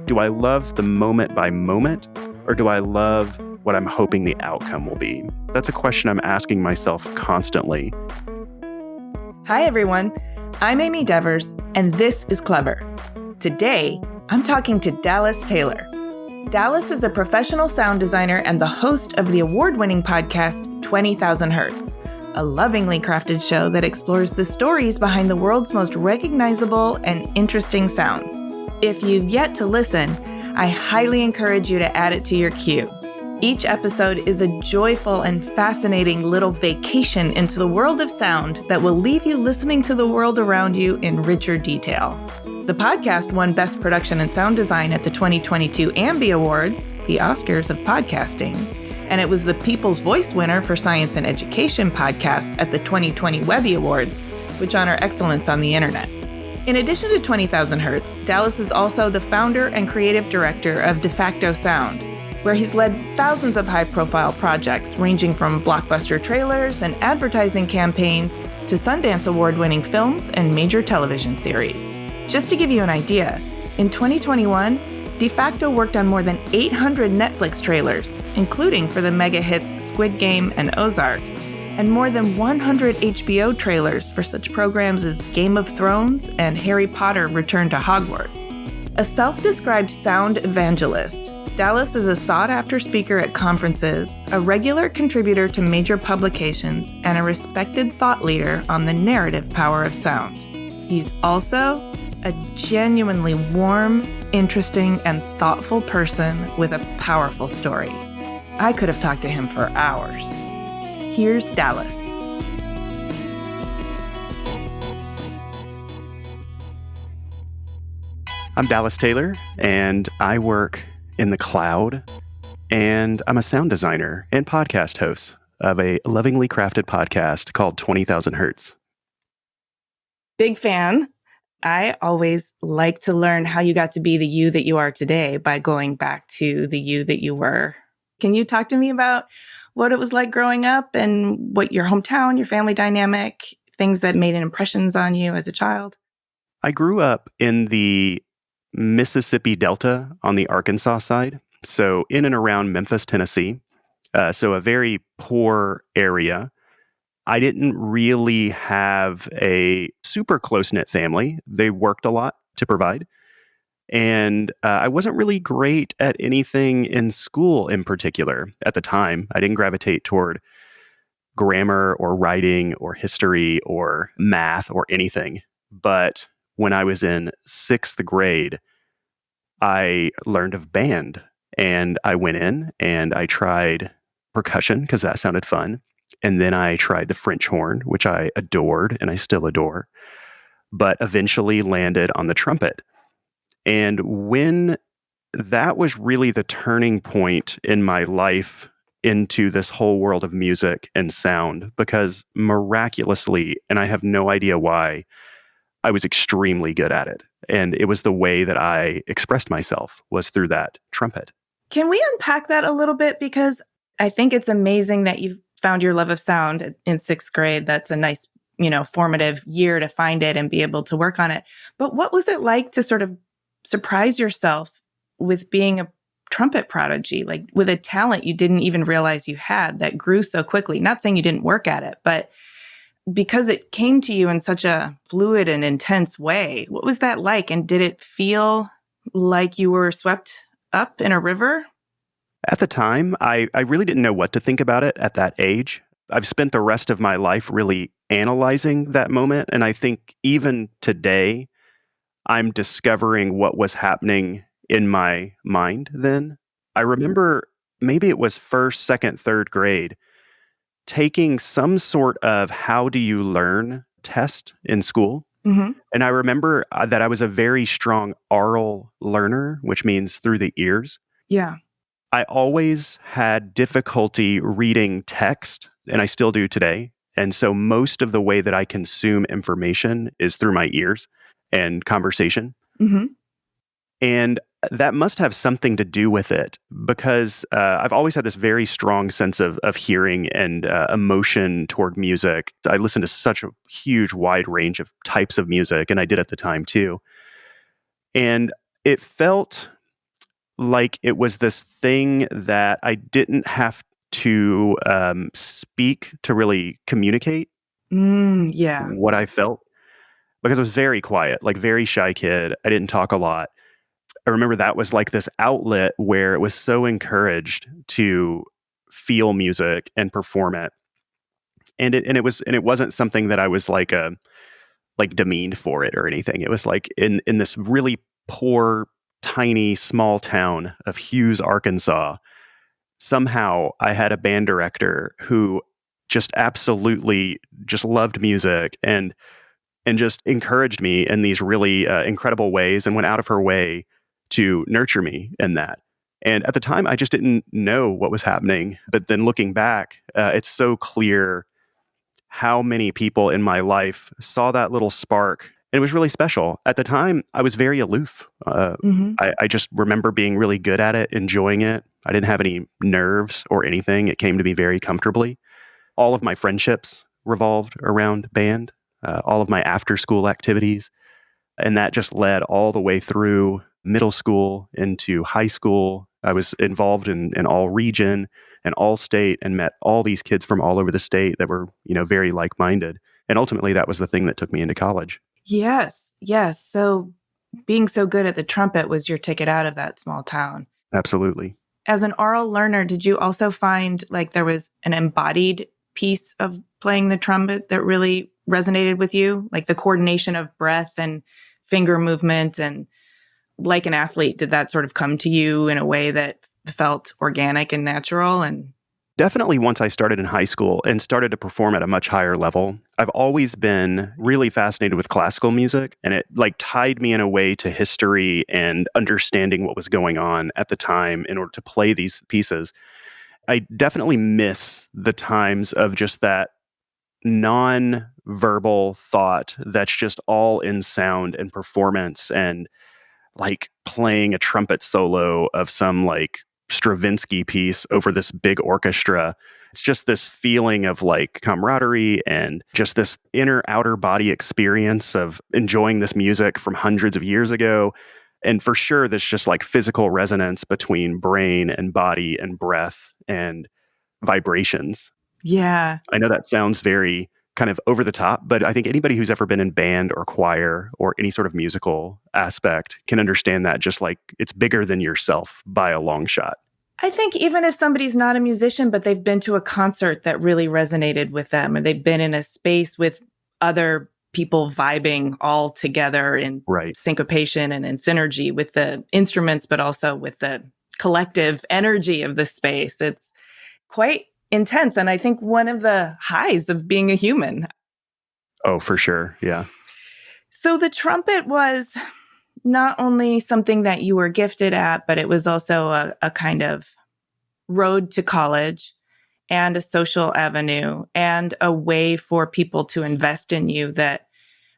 do I love the moment by moment, or do I love what I'm hoping the outcome will be? That's a question I'm asking myself constantly. Hi, everyone. I'm Amy Devers, and this is Clever. Today, I'm talking to Dallas Taylor. Dallas is a professional sound designer and the host of the award-winning podcast 20,000 Hertz, a lovingly crafted show that explores the stories behind the world's most recognizable and interesting sounds. If you've yet to listen, I highly encourage you to add it to your queue. Each episode is a joyful and fascinating little vacation into the world of sound that will leave you listening to the world around you in richer detail. The podcast won Best Production and Sound Design at the 2022 AMBI Awards, the Oscars of podcasting, and it was the People's Voice winner for Science and Education podcast at the 2020 Webby Awards, which honor excellence on the internet. In addition to 20,000 Hertz, Dallas is also the founder and creative director of Defacto Sound, where he's led thousands of high-profile projects ranging from blockbuster trailers and advertising campaigns to Sundance Award-winning films and major television series. Just to give you an idea, in 2021, Defacto worked on more than 800 Netflix trailers, including for the mega hits Squid Game and Ozark, and more than 100 HBO trailers for such programs as Game of Thrones and Harry Potter Return to Hogwarts. A self-described sound evangelist, Dallas is a sought-after speaker at conferences, a regular contributor to major publications, and a respected thought leader on the narrative power of sound. He's also a genuinely warm, interesting, and thoughtful person with a powerful story. I could have talked to him for hours. Here's Dallas. I'm Dallas Taylor, and I work in the cloud, and I'm a sound designer and podcast host of a lovingly crafted podcast called 20,000 Hertz. Big fan. I always like to learn how you got to be the you that you are today by going back to the you that you were. Can you talk to me about what it was like growing up and what your hometown, your family dynamic, things that made impressions on you as a child? I grew up in the Mississippi Delta on the Arkansas side, so in and around Memphis, Tennessee, so a very poor area. I didn't really have a super close-knit family. They worked a lot to provide, and I wasn't really great at anything in school in particular at the time. I didn't gravitate toward grammar or writing or history or math or anything, but when I was in 6th grade, I learned of band, and I went in and I tried percussion because that sounded fun. And then I tried the French horn, which I adored and I still adore, but eventually landed on the trumpet. And when that was really the turning point in my life into this whole world of music and sound, because miraculously, and I have no idea why, I was extremely good at it. And it was the way that I expressed myself was through that trumpet. Can we unpack that a little bit? Because I think it's amazing that you've found your love of sound in 6th grade. That's a nice, formative year to find it and be able to work on it. But what was it like to sort of surprise yourself with being a trumpet prodigy, like with a talent you didn't even realize you had that grew so quickly? Not saying you didn't work at it, but because it came to you in such a fluid and intense way. What was that like? And did it feel like you were swept up in a river? At the time, I really didn't know what to think about it at that age. I've spent the rest of my life really analyzing that moment. And I think even today, I'm discovering what was happening in my mind then. I remember maybe it was 1st, 2nd, 3rd grade, taking some sort of how do you learn test in school. Mm-hmm. And I remember that I was a very strong oral learner, which means through the ears. Yeah. I always had difficulty reading text, and I still do today. And so most of the way that I consume information is through my ears and conversation. Mm-hmm. And that must have something to do with it, because I've always had this very strong sense of hearing and emotion toward music. I listened to such a huge, wide range of types of music, and I did at the time too. And it felt like it was this thing that I didn't have to speak to really communicate Yeah. what I felt because I was very quiet, like very shy kid. I didn't talk a lot. I remember that was like this outlet where it was so encouraged to feel music and perform it. And it wasn't something that I was like demeaned for it or anything. It was like in this really poor, tiny, small town of Hughes, Arkansas. Somehow I had a band director who just absolutely just loved music and just encouraged me in these really incredible ways and went out of her way to nurture me in that. And at the time, I just didn't know what was happening. But then looking back, it's so clear how many people in my life saw that little spark. And it was really special. At the time, I was very aloof. Hmm. I just remember being really good at it, enjoying it. I didn't have any nerves or anything. It came to me very comfortably. All of my friendships revolved around band, all of my after school activities. And that just led all the way through middle school into high school. I was involved in all region and all state and met all these kids from all over the state that were, very like-minded. And ultimately that was the thing that took me into college. Yes. Yes. So being so good at the trumpet was your ticket out of that small town. Absolutely. As an oral learner, did you also find like there was an embodied piece of playing the trumpet that really resonated with you? Like the coordination of breath and finger movement, and like an athlete, did that sort of come to you in a way that felt organic and natural? And Definitely once I started in high school and started to perform at a much higher level. I've always been really fascinated with classical music, and it like tied me in a way to history and understanding what was going on at the time in order to play these pieces. I definitely miss the times of just that non-verbal thought that's just all in sound and performance and like playing a trumpet solo of some like Stravinsky piece over this big orchestra. It's just this feeling of like camaraderie and just this inner outer body experience of enjoying this music from hundreds of years ago. And for sure, there's just like physical resonance between brain and body and breath and vibrations. yeah, I know that sounds very kind of over the top, but I think anybody who's ever been in band or choir or any sort of musical aspect can understand that just like it's bigger than yourself by a long shot. I think even if somebody's not a musician, but they've been to a concert that really resonated with them, or they've been in a space with other people vibing all together in Right. syncopation and in synergy with the instruments, but also with the collective energy of the space. It's quite intense. And I think one of the highs of being a human. Oh, for sure. Yeah. So the trumpet was not only something that you were gifted at, but it was also a kind of road to college and a social avenue and a way for people to invest in you that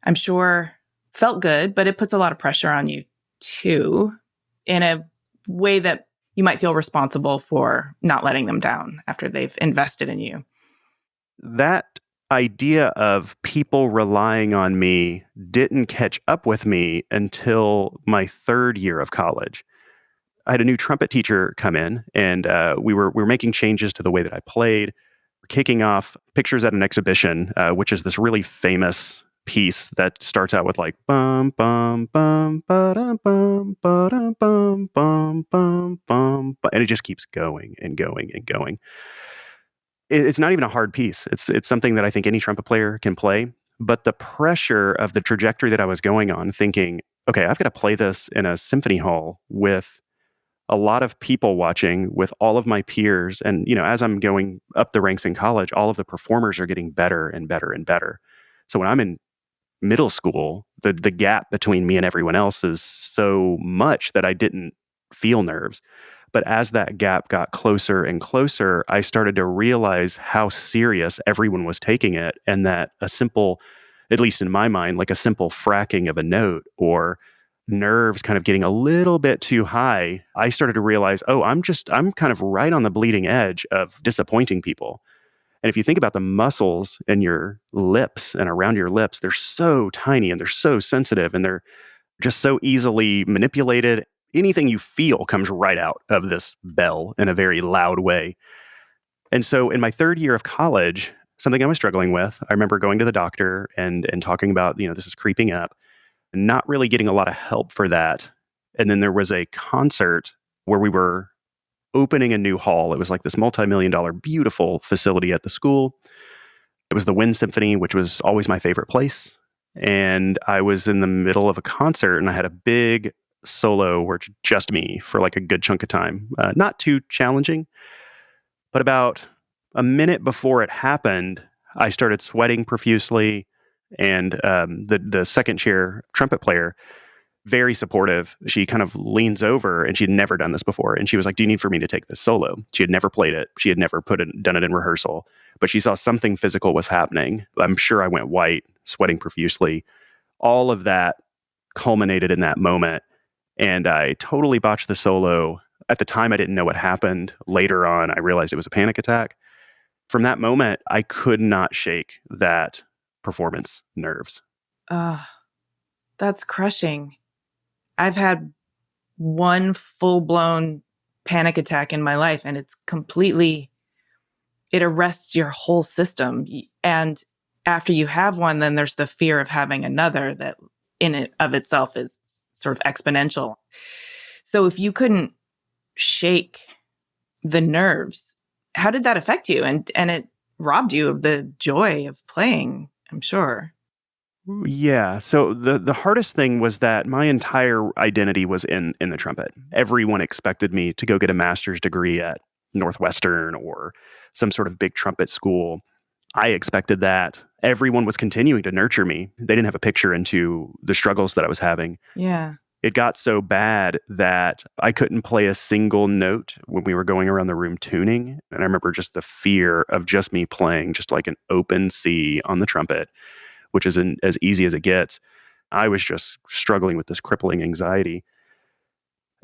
I'm sure felt good, but it puts a lot of pressure on you too, in a way that you might feel responsible for not letting them down after they've invested in you. That idea of people relying on me didn't catch up with me until my third year of college. I had a new trumpet teacher come in, and we were making changes to the way that I played, kicking off Pictures at an Exhibition, which is this really famous piece that starts out with like bum bum bum ba dum bum ba dum bum bum bum bum, and it just keeps going and going and going. It's not even a hard piece. It's something that I think any trumpet player can play. But the pressure of the trajectory that I was going on, thinking, okay, I've got to play this in a symphony hall with a lot of people watching, with all of my peers. And, as I'm going up the ranks in college, all of the performers are getting better and better and better. So when I'm in middle school, the gap between me and everyone else is so much that I didn't feel nerves. But as that gap got closer and closer, I started to realize how serious everyone was taking it, and that a simple, at least in my mind, like a simple fracking of a note or nerves kind of getting a little bit too high, I started to realize, oh, I'm kind of right on the bleeding edge of disappointing people. And if you think about the muscles in your lips and around your lips, they're so tiny and they're so sensitive and they're just so easily manipulated. anything you feel comes right out of this bell in a very loud way. And so in my third year of college, something I was struggling with, I remember going to the doctor and talking about, this is creeping up, and not really getting a lot of help for that. And then there was a concert where we were opening a new hall. It was like this multi-million-dollar beautiful facility at the school. It was the Wind Symphony, which was always my favorite place. And I was in the middle of a concert and I had a big solo where it's just me for like a good chunk of time. Not too challenging, but about a minute before it happened, I started sweating profusely. And the second chair trumpet player, very supportive, she kind of leans over, and she'd never done this before. And she was like, "Do you need for me to take this solo?" She had never played it. She had never done it in rehearsal, but she saw something physical was happening. I'm sure I went white, sweating profusely. All of that culminated in that moment. And I totally botched the solo. At the time, I didn't know what happened. Later on, I realized it was a panic attack. From that moment, I could not shake that performance nerves. That's crushing. I've had one full-blown panic attack in my life, and it arrests your whole system. And after you have one, then there's the fear of having another that in it of itself is sort of exponential. So if you couldn't shake the nerves, how did that affect you? And it robbed you of the joy of playing, I'm sure. Yeah. So the hardest thing was that my entire identity was in the trumpet. Everyone expected me to go get a master's degree at Northwestern or some sort of big trumpet school. I expected that. Everyone was continuing to nurture me. They didn't have a picture into the struggles that I was having. Yeah. It got so bad that I couldn't play a single note when we were going around the room tuning. And I remember just the fear of just me playing just like an open C on the trumpet, which isn't as easy as it gets. I was just struggling with this crippling anxiety.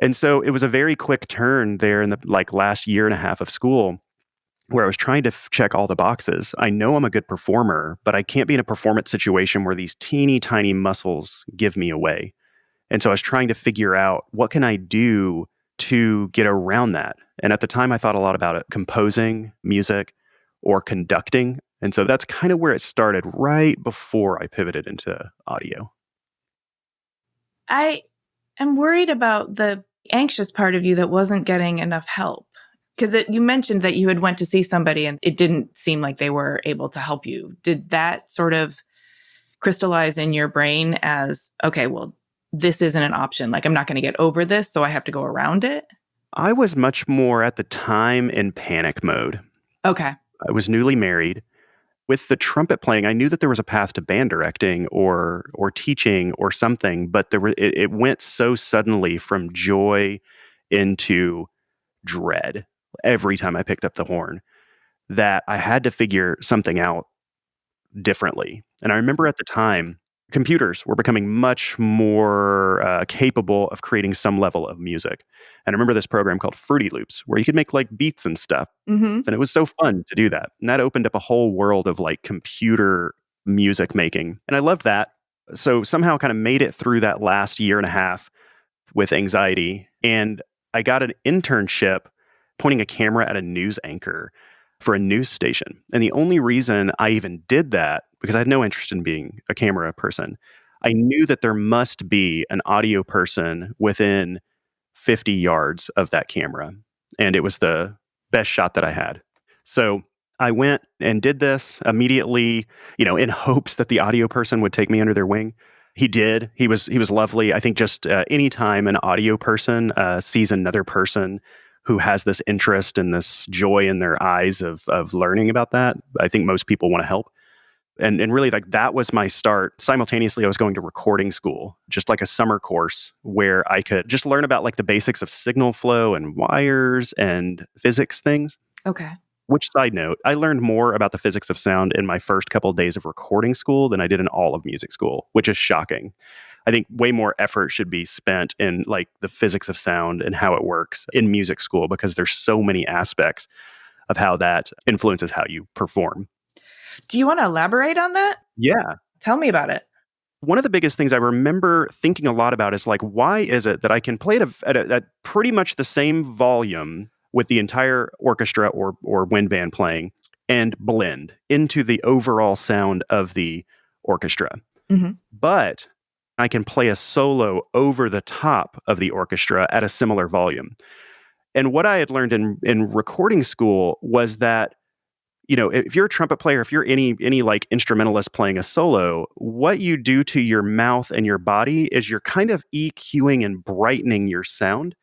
And so it was a very quick turn there in the last year and a half of school where I was trying to check all the boxes. I know I'm a good performer, but I can't be in a performance situation where these teeny tiny muscles give me away. And so I was trying to figure out what can I do to get around that. And at the time, I thought a lot about it, composing music or conducting. And so that's kind of where it started right before I pivoted into audio. I am worried about the anxious part of you that wasn't getting enough help. Because you mentioned that you had went to see somebody and it didn't seem like they were able to help you. Did that sort of crystallize in your brain as, okay, well, this isn't an option. Like, I'm not going to get over this, so I have to go around it? I was much more at the time in panic mode. Okay. I was newly married. With the trumpet playing, I knew that there was a path to band directing or teaching or something, but it went so suddenly from joy into dread every time I picked up the horn that I had to figure something out differently. And I remember at the time, computers were becoming much more capable of creating some level of music. And I remember this program called Fruity Loops, where you could make like beats and stuff. Mm-hmm. And it was so fun to do that. And that opened up a whole world of like computer music making. And I loved that. So somehow kind of made it through that last year and a half with anxiety. And I got an internship pointing a camera at a news anchor for a news station. And the only reason I even did that, because I had no interest in being a camera person, I knew that there must be an audio person within 50 yards of that camera. And it was the best shot that I had. So I went and did this immediately, in hopes that the audio person would take me under their wing. He did. He was lovely. I think just anytime an audio person sees another person who has this interest and this joy in their eyes of learning about that, I think most people want to help. And really, like, that was my start. Simultaneously, I was going to recording school, just like a summer course where I could just learn about like the basics of signal flow and wires and physics things. Okay. Which, side note, I learned more about the physics of sound in my first couple of days of recording school than I did in all of music school, which is shocking. I think way more effort should be spent in like the physics of sound and how it works in music school, because there's so many aspects of how that influences how you perform. Do you want to elaborate on that? Yeah. Tell me about it. One of the biggest things I remember thinking a lot about is like, why is it that I can play it at pretty much the same volume with the entire orchestra or wind band playing and blend into the overall sound of the orchestra? Hmm. But I can play a solo over the top of the orchestra at a similar volume. And what I had learned in recording school was that, if you're a trumpet player, if you're any like instrumentalist playing a solo, what you do to your mouth and your body is you're kind of EQing and brightening your sound.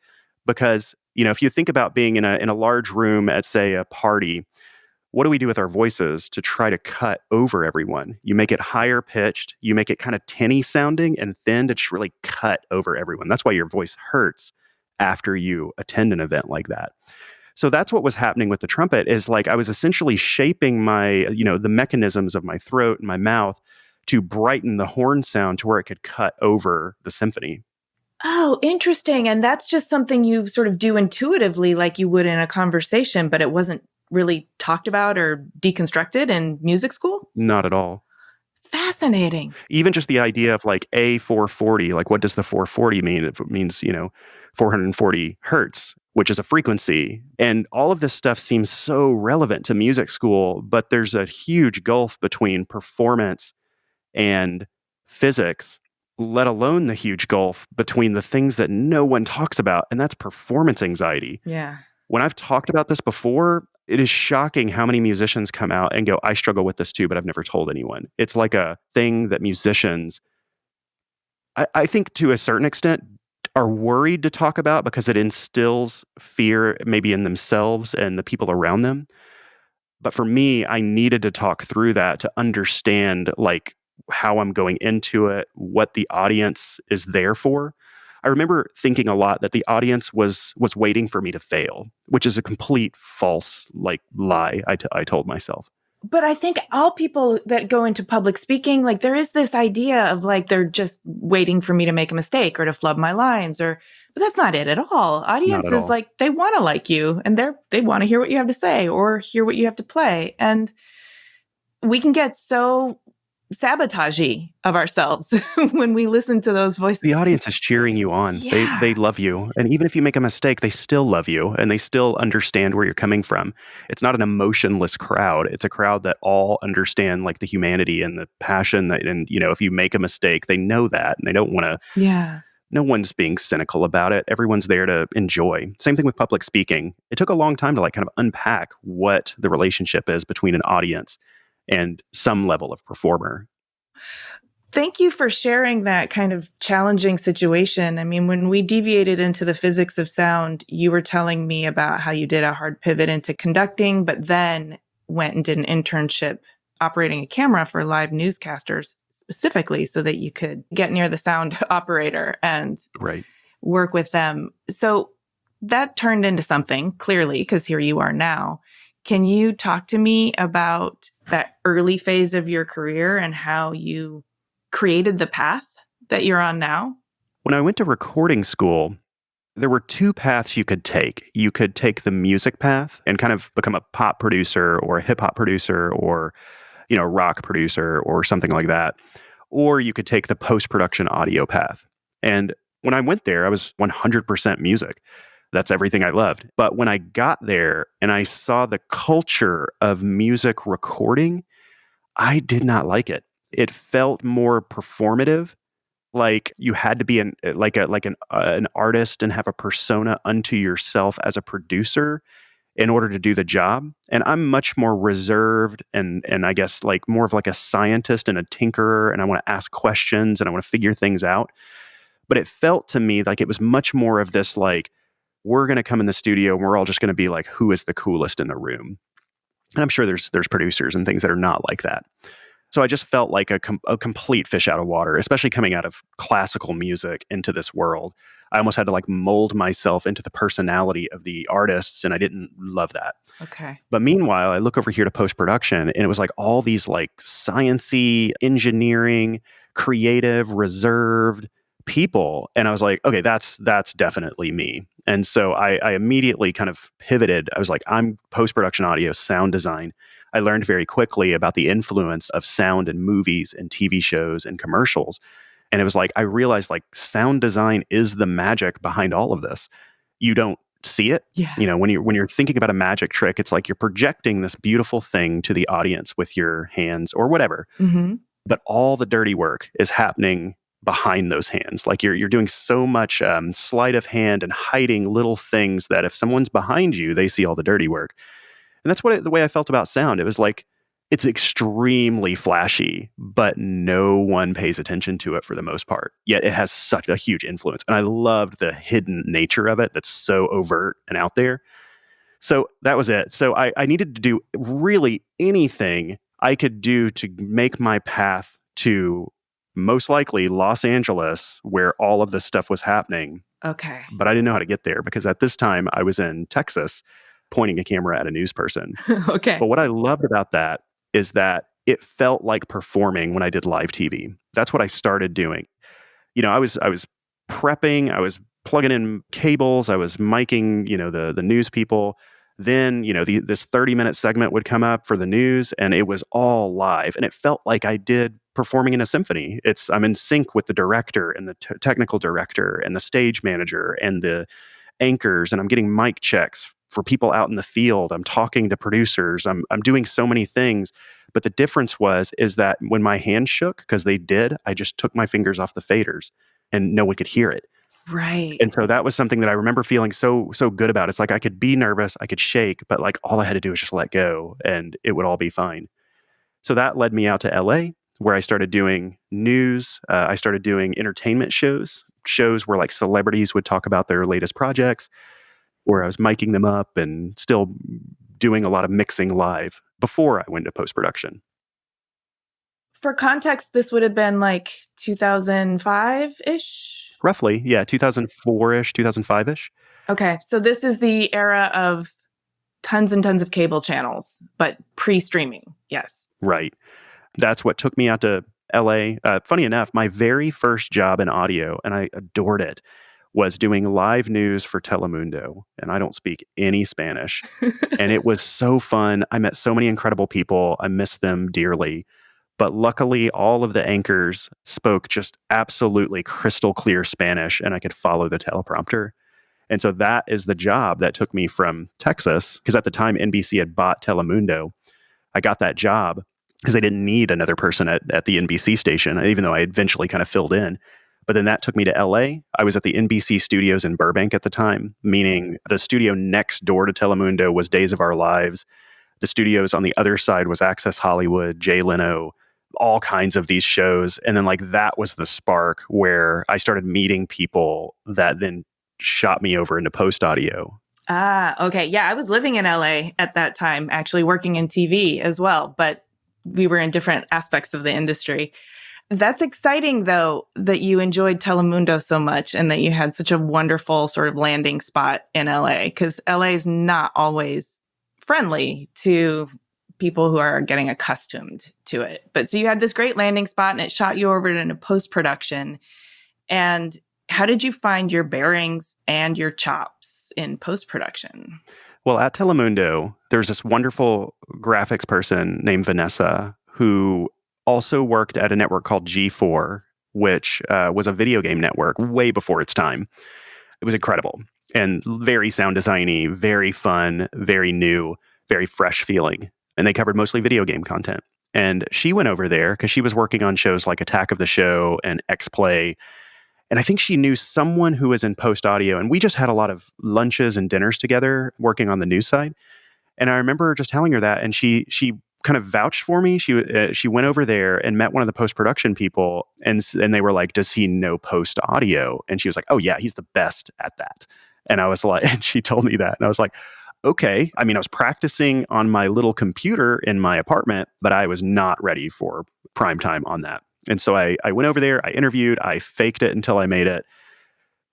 Because, if you think about being in a large room at, say, a party, what do we do with our voices to try to cut over everyone? You make it higher pitched, you make it kind of tinny sounding and thin to just really cut over everyone. That's why your voice hurts after you attend an event like that. So that's what was happening with the trumpet, is like I was essentially shaping the mechanisms of my throat and my mouth to brighten the horn sound to where it could cut over the symphony. Oh, interesting. And that's just something you sort of do intuitively, like you would in a conversation, but it wasn't really talked about or deconstructed in music school? Not at all. Fascinating. Even just the idea of like a 440, like what does the 440 mean? If it means, 440 hertz, which is a frequency. And all of this stuff seems so relevant to music school, but there's a huge gulf between performance and physics, let alone the huge gulf between the things that no one talks about, and that's performance anxiety. Yeah. When I've talked about this before, it is shocking how many musicians come out and go, I struggle with this too, but I've never told anyone. It's like a thing that musicians, I think to a certain extent, are worried to talk about because it instills fear maybe in themselves and the people around them. But for me, I needed to talk through that to understand like how I'm going into it, what the audience is there for. I remember thinking a lot that the audience was waiting for me to fail, which is a complete false like lie I told myself. But I think all people that go into public speaking, like there is this idea of like they're just waiting for me to make a mistake or to flub my lines but that's not it at all. Not Audience at is all. like they want to like you and they want to hear what you have to say or hear what you have to play. And we can get so sabotagey of ourselves when we listen to those voices. The audience is cheering you on. Yeah. They love you. And even if you make a mistake, they still love you and they still understand where you're coming from. It's not an emotionless crowd. It's a crowd that all understand like the humanity and the passion and if you make a mistake, they know that and they don't want to. Yeah. No one's being cynical about it. Everyone's there to enjoy. Same thing with public speaking. It took a long time to like kind of unpack what the relationship is between an audience and some level of performer. Thank you for sharing that kind of challenging situation. I mean, when we deviated into the physics of sound, you were telling me about how you did a hard pivot into conducting, but then went and did an internship operating a camera for live newscasters specifically so that you could get near the sound operator and Right. work with them. So that turned into something clearly, because here you are now. Can you talk to me about that early phase of your career and how you created the path that you're on now? When I went to recording school, there were two paths you could take. You could take the music path and kind of become a pop producer or a hip hop producer or, rock producer or something like that. Or you could take the post-production audio path. And when I went there, I was 100% music. That's everything I loved. But when I got there and I saw the culture of music recording, I did not like it. It felt more performative, like you had to be an artist and have a persona unto yourself as a producer in order to do the job. And I'm much more reserved and I guess like more of like a scientist and a tinkerer, and I want to ask questions and I want to figure things out. But it felt to me like it was much more of this like, we're going to come in the studio and we're all just going to be like, who is the coolest in the room? And I'm sure there's producers and things that are not like that. So I just felt like a complete fish out of water, especially coming out of classical music into this world. I almost had to like mold myself into the personality of the artists, and I didn't love that. Okay. But meanwhile, I look over here to post-production, and it was like all these like sciencey, engineering, creative, reserved people. And I was like, okay, that's definitely me. And so I immediately kind of pivoted. I was like, I'm post-production audio, sound design. I learned very quickly about the influence of sound in movies and TV shows and commercials. And it was like, I realized like sound design is the magic behind all of this. You don't see it. Yeah. When you're thinking about a magic trick, it's like you're projecting this beautiful thing to the audience with your hands or whatever. Mm-hmm. But all the dirty work is happening behind those hands. Like you're doing so much sleight of hand and hiding little things that if someone's behind you, they see all the dirty work. And that's the way I felt about sound. It was like it's extremely flashy, but no one pays attention to it for the most part. Yet it has such a huge influence. And I loved the hidden nature of it that's so overt and out there. So that was it. So I needed to do really anything I could do to make my path to most likely Los Angeles, where all of this stuff was happening. Okay. But I didn't know how to get there because at this time I was in Texas pointing a camera at a news person. Okay. But what I loved about that is that it felt like performing when I did live TV. That's what I started doing. I was prepping, I was plugging in cables, I was miking, the news people. Then, this 30-minute segment would come up for the news and it was all live. And it felt like I did performing in a symphony. I'm in sync with the director and the technical director and the stage manager and the anchors, and I'm getting mic checks for people out in the field. I'm talking to producers. I'm doing so many things. But the difference is that when my hands shook, because they did, I just took my fingers off the faders and no one could hear it. Right. And so that was something that I remember feeling so good about. It's like I could be nervous, I could shake, but like all I had to do was just let go and it would all be fine. So that led me out to LA, where I started doing news. I started doing entertainment shows where like celebrities would talk about their latest projects, where I was miking them up and still doing a lot of mixing live before I went to post-production. For context, this would have been like 2005-ish? Roughly, yeah, 2004-ish, 2005-ish. Okay, so this is the era of tons and tons of cable channels, but pre-streaming, yes. Right. That's what took me out to LA. Funny enough, my very first job in audio, and I adored it, was doing live news for Telemundo. And I don't speak any Spanish. And it was so fun. I met so many incredible people. I miss them dearly. But luckily, all of the anchors spoke just absolutely crystal clear Spanish, and I could follow the teleprompter. And so that is the job that took me from Texas, because at the time NBC had bought Telemundo. I got that job because they didn't need another person at the NBC station, even though I eventually kind of filled in. But then that took me to LA. I was at the NBC studios in Burbank at the time, meaning the studio next door to Telemundo was Days of Our Lives. The studios on the other side was Access Hollywood, Jay Leno, all kinds of these shows. And then like that was the spark where I started meeting people that then shot me over into post audio. Ah, okay. Yeah, I was living in LA at that time, actually working in TV as well, but we were in different aspects of the industry. That's exciting, though, that you enjoyed Telemundo so much and that you had such a wonderful sort of landing spot in LA, because LA is not always friendly to people who are getting accustomed to it. But so you had this great landing spot and it shot you over into post-production. And how did you find your bearings and your chops in post-production? Well, at Telemundo, there's this wonderful graphics person named Vanessa who also worked at a network called G4, which was a video game network way before its time. It was incredible and very sound designy, very fun, very new, very fresh feeling. And they covered mostly video game content. And she went over there because she was working on shows like Attack of the Show and X-Play. And I think she knew someone who was in post audio. And we just had a lot of lunches and dinners together working on the news side. And I remember just telling her that. And she kind of vouched for me. She went over there and met one of the post-production people. And they were like, does he know post audio? And she was like, oh yeah, he's the best at that. And I was like, and she told me that. And I was like, okay. I mean, I was practicing on my little computer in my apartment, but I was not ready for prime time on that. And so I went over there, I interviewed, I faked it until I made it.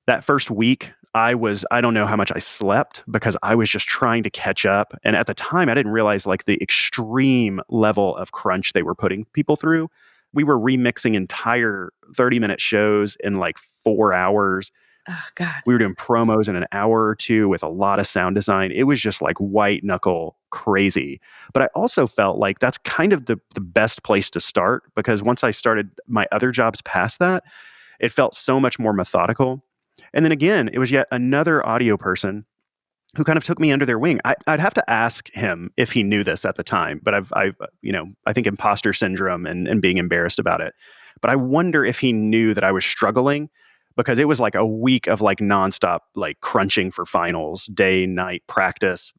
That first week, I don't know how much I slept because I was just trying to catch up. And at the time, I didn't realize like the extreme level of crunch they were putting people through. We were remixing entire 30-minute shows in like 4 hours. Oh, God. We were doing promos in an hour or two with a lot of sound design. It was just like white knuckle crazy. But I also felt like that's kind of the best place to start, because once I started my other jobs past that, it felt so much more methodical. And then again, it was yet another audio person who kind of took me under their wing. I'd have to ask him if he knew this at the time, but I think imposter syndrome and being embarrassed about it. But I wonder if he knew that I was struggling, because it was like a week of like nonstop, like crunching for finals, day, night practice,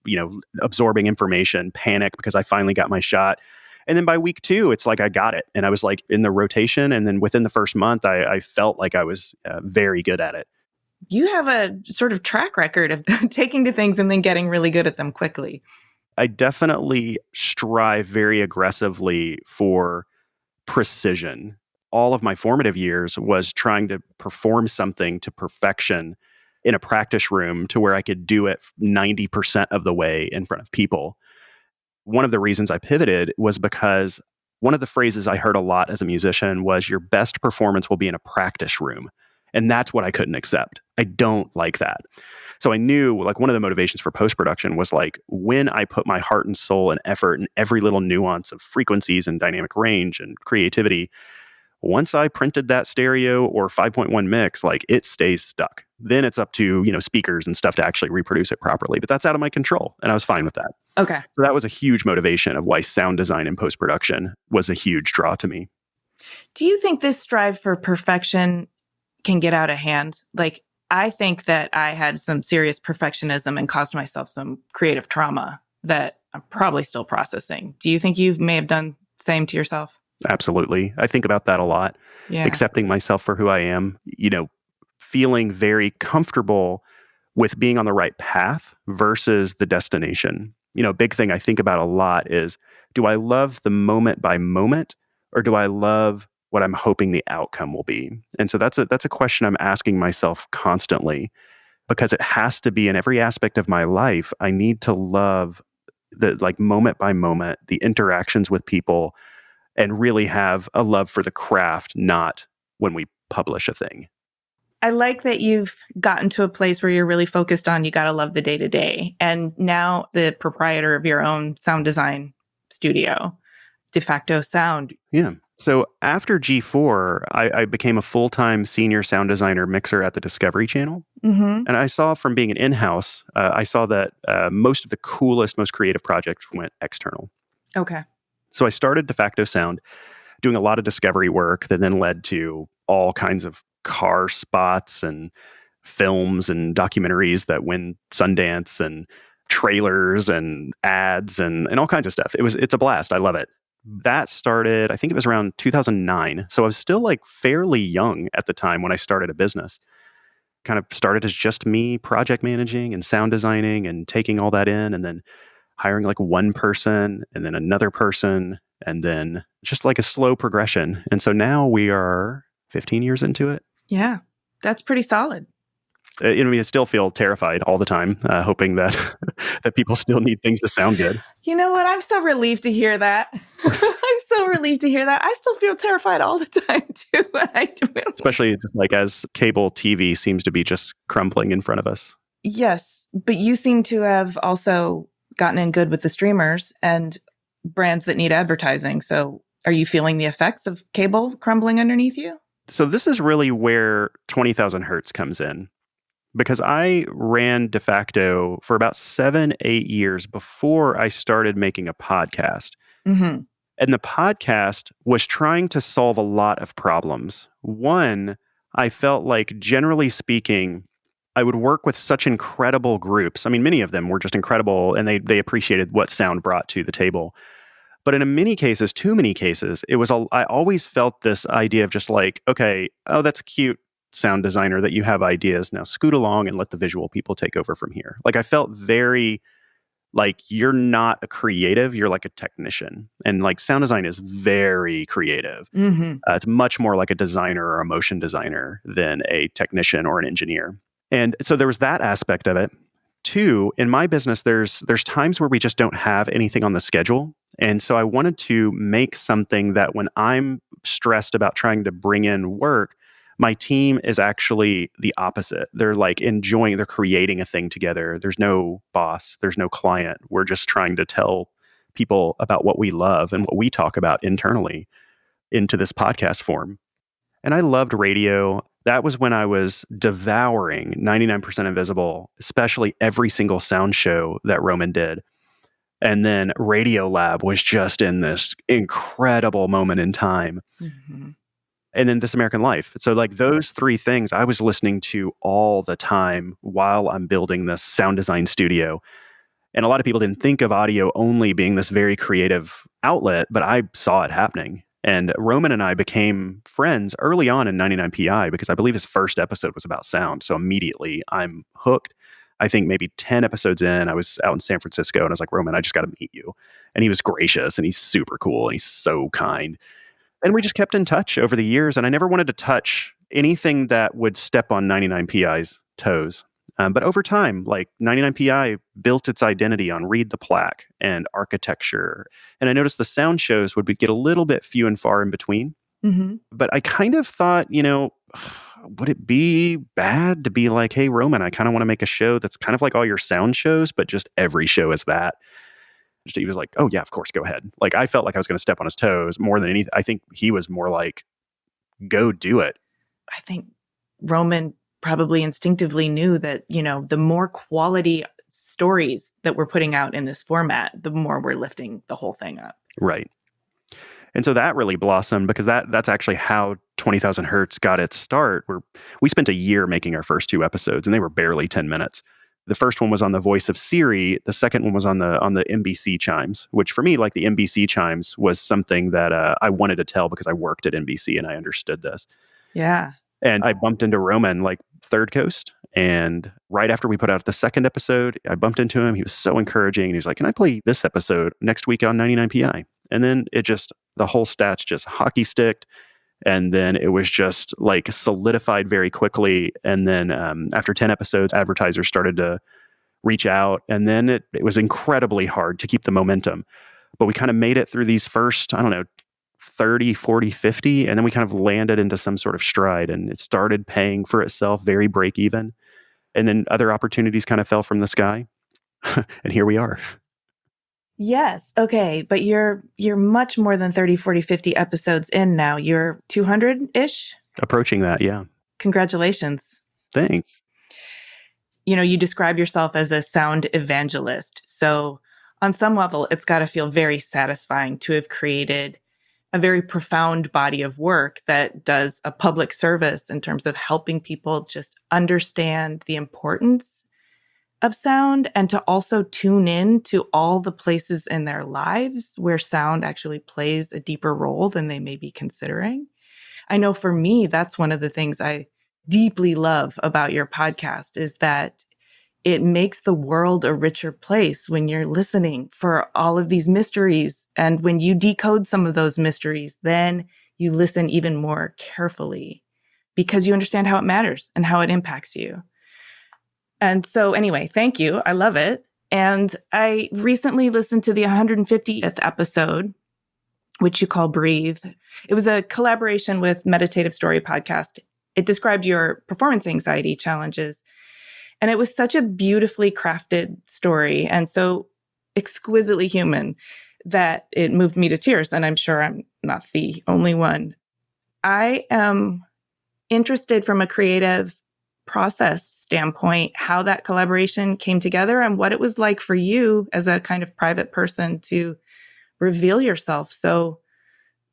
absorbing information, panic because I finally got my shot. And then by week 2, it's like I got it. And I was like in the rotation. And then within the first month, I felt like I was very good at it. You have a sort of track record of taking to things and then getting really good at them quickly. I definitely strive very aggressively for precision. All of my formative years was trying to perform something to perfection in a practice room to where I could do it 90% of the way in front of people. One of the reasons I pivoted was because one of the phrases I heard a lot as a musician was, your best performance will be in a practice room. And that's what I couldn't accept. I don't like that. So I knew, like, one of the motivations for post-production was like, when I put my heart and soul and effort in every little nuance of frequencies and dynamic range and creativity, once I printed that stereo or 5.1 mix, like, it stays stuck. Then it's up to, speakers and stuff to actually reproduce it properly. But that's out of my control. And I was fine with that. Okay. So that was a huge motivation of why sound design and post-production was a huge draw to me. Do you think this strive for perfection can get out of hand? Like, I think that I had some serious perfectionism and caused myself some creative trauma that I'm probably still processing. Do you think you may have done the same to yourself? Absolutely. I think about that a lot. Yeah. Accepting myself for who I am, feeling very comfortable with being on the right path versus the destination. A big thing I think about a lot is, do I love the moment by moment, or do I love what I'm hoping the outcome will be? And so that's a question I'm asking myself constantly, because it has to be in every aspect of my life. I need to love the, like, moment by moment, the interactions with people, and really have a love for the craft, not when we publish a thing. I like that you've gotten to a place where you're really focused on, you got to love the day to day. And now the proprietor of your own sound design studio, Defacto Sound. Yeah. So after G4, I became a full-time senior sound designer mixer at the Discovery Channel. Mm-hmm. And I saw, from being an in-house, I saw that most of the coolest, most creative projects went external. Okay. So I started Defacto Sound, doing a lot of discovery work that then led to all kinds of car spots and films and documentaries that win Sundance, and trailers and ads and all kinds of stuff. It's a blast. I love it. That started, I think it was around 2009. So I was still like fairly young at the time when I started a business. Kind of started as just me project managing and sound designing and taking all that in, and then hiring like one person and then another person, and then just like a slow progression. And so now we are 15 years into it. Yeah, that's pretty solid. I still feel terrified all the time, hoping that that people still need things to sound good. You know what? I'm so relieved to hear that. I'm so relieved to hear that. I still feel terrified all the time, too, when I do it. Especially like as cable TV seems to be just crumbling in front of us. Yes, but you seem to have also gotten in good with the streamers and brands that need advertising. So are you feeling the effects of cable crumbling underneath you? So this is really where 20,000 Hertz comes in, because I ran Defacto for about 7-8 years before I started making a podcast. Mm-hmm. And the podcast was trying to solve a lot of problems. One, I felt like, generally speaking, I would work with such incredible groups. I mean, many of them were just incredible, and they appreciated what sound brought to the table. But in many cases, too many cases, I always felt this idea of just like, okay, oh, that's cute, sound designer, that you have ideas. Now scoot along and let the visual people take over from here. Like, I felt very like, you're not a creative, you're like a technician. And like, sound design is very creative. Mm-hmm. It's much more like a designer or a motion designer than a technician or an engineer. And so there was that aspect of it. Two, in my business, there's times where we just don't have anything on the schedule. And so I wanted to make something that when I'm stressed about trying to bring in work, My team is actually the opposite. They're like they're creating a thing together. There's no boss, there's no client. We're just trying to tell people about what we love and what we talk about internally into this podcast form. And I loved radio. That was when I was devouring 99% Invisible, especially every single sound show that Roman did. And then Radio Lab was just in this incredible moment in time. Mm-hmm. And then This American Life. So, like, those three things I was listening to all the time while I'm building this sound design studio. And a lot of people didn't think of audio only being this very creative outlet, but I saw it happening. And Roman and I became friends early on in 99PI because I believe his first episode was about sound. So immediately I'm hooked. I think maybe 10 episodes in, I was out in San Francisco and I was like, Roman, I just got to meet you. And he was gracious and he's super cool and he's so kind. And we just kept in touch over the years. And I never wanted to touch anything that would step on 99PI's toes. But over time, like 99PI built its identity on Read the Plaque and architecture. And I noticed the sound shows would get a little bit few and far in between. Mm-hmm. But I kind of thought, would it be bad to be like, hey, Roman, I kind of want to make a show that's kind of like all your sound shows, but just every show is that. He was like, oh, yeah, of course, go ahead. Like, I felt like I was going to step on his toes more than anything. I think he was more like, go do it. I think Roman probably instinctively knew that, the more quality stories that we're putting out in this format, the more we're lifting the whole thing up. Right. And so that really blossomed because that's actually how 20,000 Hertz got its start. We spent a year making our first 2 episodes and they were barely 10 minutes. The first one was on the voice of Siri. The second one was on the NBC chimes, which for me, like the NBC chimes was something that I wanted to tell because I worked at NBC and I understood this. Yeah. And I bumped into Roman like Third Coast. And right after we put out the second episode, I bumped into him. He was so encouraging. And he was like, can I play this episode next week on 99PI? And then the whole stats just hockey sticked. And then it was just like solidified very quickly. And then after 10 episodes, advertisers started to reach out. And then it was incredibly hard to keep the momentum. But we kind of made it through these first, 30, 40, 50. And then we kind of landed into some sort of stride and it started paying for itself, very break even. And then other opportunities kind of fell from the sky. And here we are. Yes. Okay. But you're much more than 30, 40, 50 episodes in now. You're 200-ish? Approaching that, yeah. Congratulations. Thanks. You describe yourself as a sound evangelist. So on some level, it's got to feel very satisfying to have created a very profound body of work that does a public service in terms of helping people just understand the importance of sound and to also tune in to all the places in their lives where sound actually plays a deeper role than they may be considering. I know for me, that's one of the things I deeply love about your podcast is that it makes the world a richer place when you're listening for all of these mysteries. And when you decode some of those mysteries, then you listen even more carefully because you understand how it matters and how it impacts you. And so anyway, thank you. I love it. And I recently listened to the 150th episode, which you call Breathe. It was a collaboration with Meditative Story Podcast. It described your performance anxiety challenges. And it was such a beautifully crafted story and so exquisitely human that it moved me to tears. And I'm sure I'm not the only one. I am interested from a creative process standpoint, how that collaboration came together and what it was like for you as a kind of private person to reveal yourself so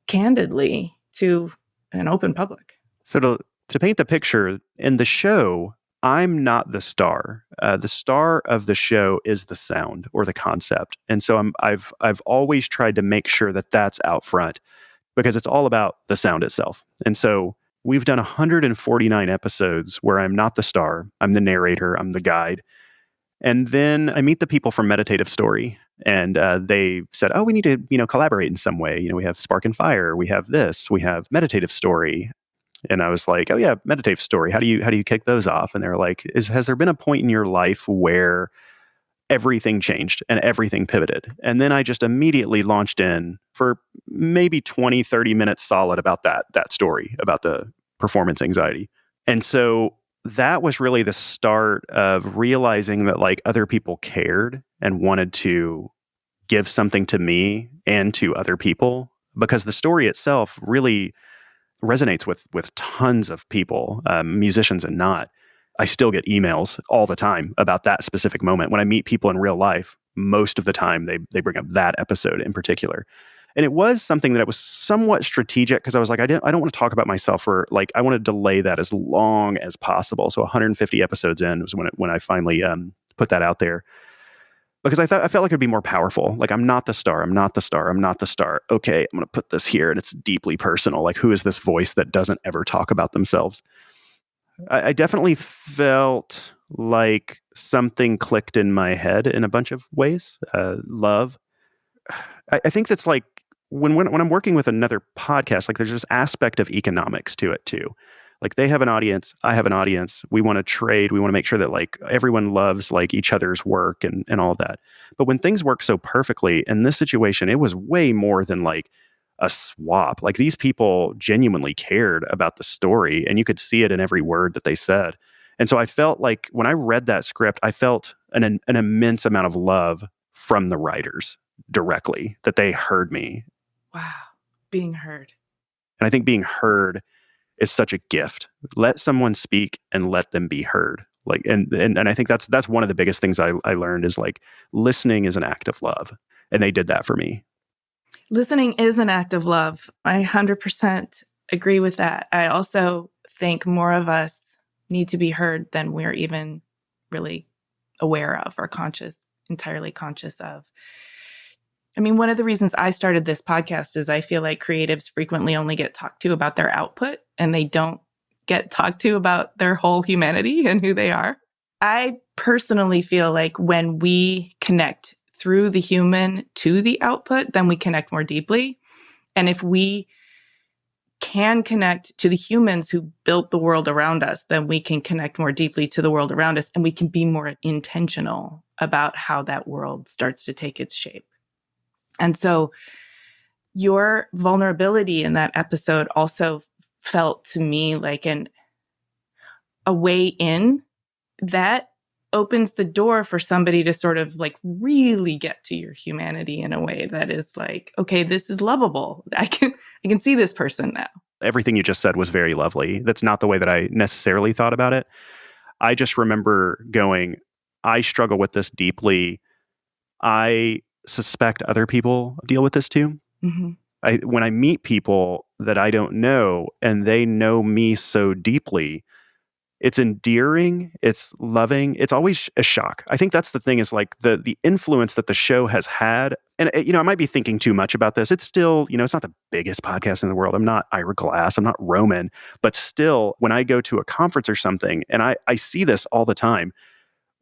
candidly to an open public. So to paint the picture, in the show, I'm not the star. The star of the show is the sound or the concept. And so I've always tried to make sure that that's out front because it's all about the sound itself. And so we've done 149 episodes where I'm not the star. I'm the narrator. I'm the guide. And then I meet the people from Meditative Story and they said, oh, we need to, collaborate in some way. We have Spark and Fire. We have this. We have Meditative Story. And I was like, oh yeah, Meditative Story. How do you kick those off? And they're like, has there been a point in your life where everything changed and everything pivoted? And then I just immediately launched in for maybe 20, 30 minutes solid about that story, about the performance anxiety. And so that was really the start of realizing that like other people cared and wanted to give something to me and to other people, because the story itself really resonates with tons of people, musicians and not. I still get emails all the time about that specific moment. When I meet people in real life, most of the time they bring up that episode in particular. And it was something that it was somewhat strategic, because I was like, I don't want to talk about myself, or like I want to delay that as long as possible. So 150 episodes in was when I finally put that out there, because I felt like it'd be more powerful. Like, I'm not the star. I'm not the star. I'm not the star. Okay, I'm going to put this here, and it's deeply personal. Like, who is this voice that doesn't ever talk about themselves? I definitely felt like something clicked in my head in a bunch of ways. Love. I think that's like when I'm working with another podcast, like there's this aspect of economics to it too. Like, they have an audience, I have an audience. We want to trade. We want to make sure that like everyone loves like each other's work and all of that. But when things work so perfectly in this situation, it was way more than like a swap. Like, these people genuinely cared about the story, and you could see it in every word that they said. And so I felt like when I read that script, I felt an immense amount of love from the writers directly, that they heard me. Wow. Being heard. And I think being heard is such a gift. Let someone speak and let them be heard. Like, and I think that's one of the biggest things I learned, is like, listening is an act of love. And they did that for me. Listening is an act of love. I 100% agree with that. I also think more of us need to be heard than we're even really aware of or entirely conscious of. I mean, one of the reasons I started this podcast is I feel like creatives frequently only get talked to about their output, and they don't get talked to about their whole humanity and who they are. I personally feel like when we connect through the human to the output, then we connect more deeply. And if we can connect to the humans who built the world around us, then we can connect more deeply to the world around us, and we can be more intentional about how that world starts to take its shape. And so your vulnerability in that episode also felt to me like a way in that opens the door for somebody to sort of like really get to your humanity in a way that is like, okay, this is lovable. I can see this person now. Everything you just said was very lovely. That's not the way that I necessarily thought about it. I just remember going, I struggle with this deeply. I suspect other people deal with this too. Mm-hmm. When I meet people that I don't know and they know me so deeply, it's endearing, it's loving, it's always a shock. I think that's the thing, is like the influence that the show has had. And, I might be thinking too much about this. It's still, it's not the biggest podcast in the world. I'm not Ira Glass. I'm not Roman. But still, when I go to a conference or something, and I see this all the time,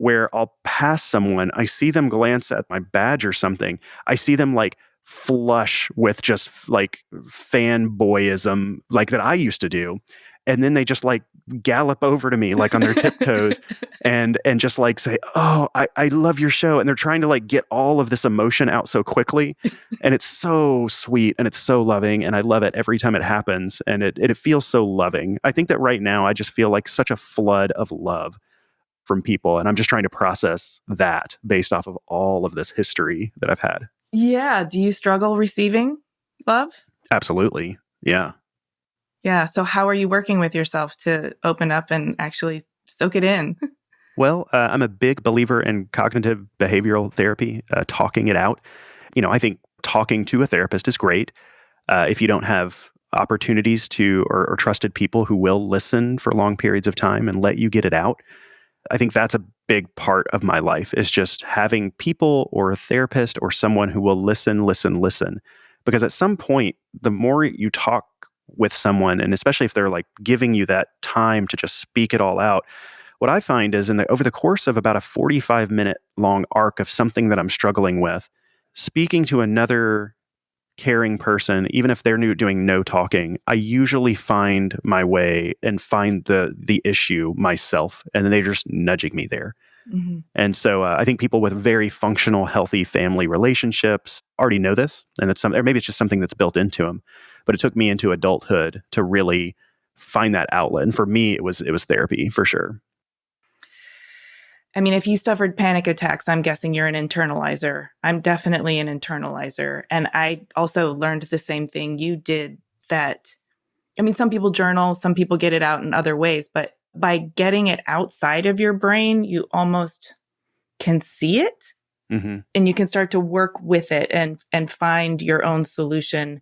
where I'll pass someone, I see them glance at my badge or something. I see them like flush with just like fanboyism, like that I used to do. And then they just like gallop over to me like on their tiptoes and just like say, "Oh, I love your show." And they're trying to like get all of this emotion out so quickly. And it's so sweet and it's so loving. And I love it every time it happens. And it feels so loving. I think that right now I just feel like such a flood of love from people. And I'm just trying to process that based off of all of this history that I've had. Yeah. Do you struggle receiving love? Absolutely. Yeah. Yeah. So how are you working with yourself to open up and actually soak it in? Well, I'm a big believer in cognitive behavioral therapy, talking it out. I think talking to a therapist is great. If you don't have opportunities to or trusted people who will listen for long periods of time and let you get it out, I think that's a big part of my life, is just having people or a therapist or someone who will listen. Because at some point, the more you talk with someone, and especially if they're like giving you that time to just speak it all out, what I find is over the course of about a 45-minute long arc of something that I'm struggling with, speaking to another caring person, even if they're doing no talking, I usually find my way and find the issue myself, and then they're just nudging me there. Mm-hmm. And so I think people with very functional, healthy family relationships already know this, and it's something, or maybe it's just something that's built into them. But it took me into adulthood to really find that outlet. And for me, it was therapy for sure. I mean, if you suffered panic attacks, I'm guessing you're an internalizer. I'm definitely an internalizer. And I also learned the same thing you did, that, I mean, some people journal, some people get it out in other ways, but by getting it outside of your brain, you almost can see it, Mm-hmm. and you can start to work with it and find your own solution.